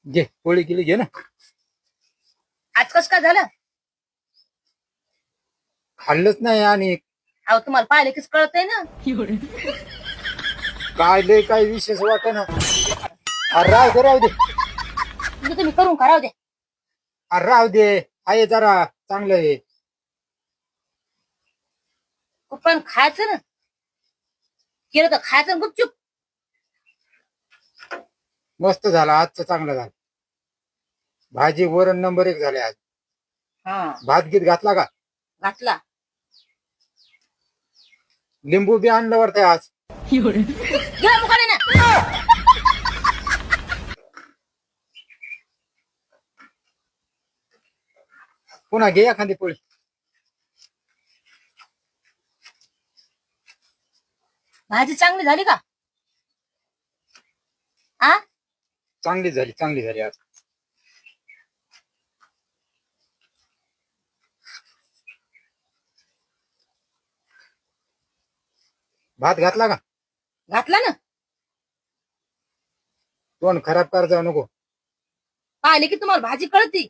घे पोळी केली घे ना. आज कस काय झालं? खाल्लंच नाही आणि अहो तुम्हाला पाहिले कीच कळतंय ना. काय लय काय विशेष वाटत ना. अरे राहू दे राहू दे. म्हणजे तुम्ही करून कराव द्या. अरे राहू दे. आहे जरा चांगलं आहे. पण खायचं ना. केलं तर खायचं ना गुपचूप. मस्त झालं आजचं चांगलं झालं. भाजी वरण नंबर 1 झाले आज. हा भात गीत घातला का? घातला. लिंबू बी आणलं वाटतंय आज. घ्या मुखाने ना. पुन्हा घे एखादी पोळी. भाजी चांगली झाली का? आ चांगली झाली आज. भात घातला का? घातला ना. तोंड खराब कर जाऊ नको. पाहिले की तुम्हाला भाजी कळती.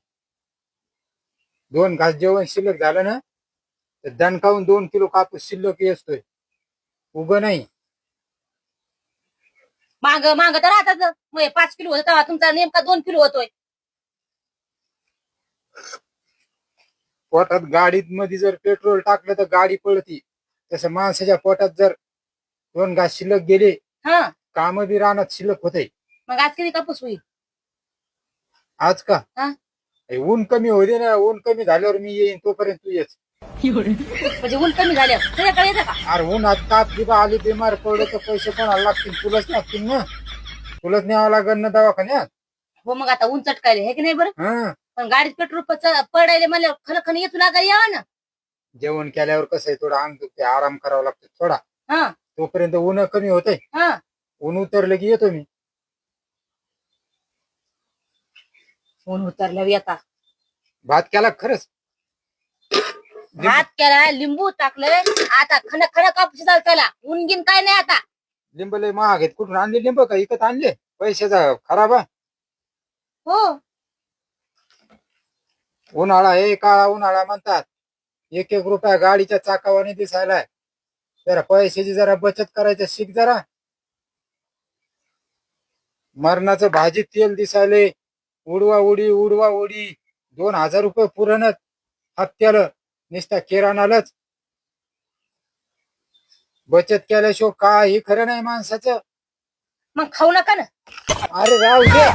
2 घास जेवण शिल्लक झालं ना तर दणकावून 2 किलो कापूस शिल्लक येतोय. उग नाही. माग माग तर राहतात. मग 5 किलो होत तेव्हा तुमचा नेमका 2 किलो होतोय. पोटात गाडीत मध्ये जर पेट्रोल टाकलं तर गाडी पळती. तसं माणसाच्या पोटात जर 2 घास शिल्लक गेले हा काम बी रानात शिल्लक होते. मग आज किती कापूस होईल? आज का? हा ऊन कमी होते ना. ऊन कमी झाल्यावर मी येईन तोपर्यंत तू येच. म्हणजे ऊन कमी झाल्यावर तुझ्याकडे येतं का? अरे ऊन आज ताप बिबा आली बिमार पडलं तर पैसे कोणाला लागतील? तुलाच लागतील ना. तुलाच न्यावं लागेल ना दवाखान्यात. हो मग आता ऊन चटकायले हे की नाही बरं. हा पण गाडीत पेट्रोल पडायले मला खन येतो लागायला यावा ना. जेवण केल्यावर कसं आहे थोडं अंग दुखते आराम करावा लागतो थोडा. हा तोपर्यंत ऊन कमी होते. हा ऊन उतरलं की येतो मी. ऊन उतरल्यावर येता. भात केला खरंच. भात केला लिंबू टाकलंय. आता खन खन कापूस चला ऊन गिन काय नाही आता. लिंब लय महाग आहेत. कुठून आणले लिंब का इकत आणले? पैशाचा खराब आहे. हो उन्हाळा हे काळा उन्हाळा म्हणतात. 1-1 रुपया गाडीच्या चाकावाने दिसायलाय. जरा पैशाची जरा बचत करायचं शिक जरा. मरणाचं भाजी तेल दिसायले. उडवा उडी 2000 रुपये पुरणच हप्त्याला नुसत्या किराणालाच. बचत केल्याशिवाय काही खरं नाही माणसाचं. मग खाऊ नका ना. अरे राहू दे.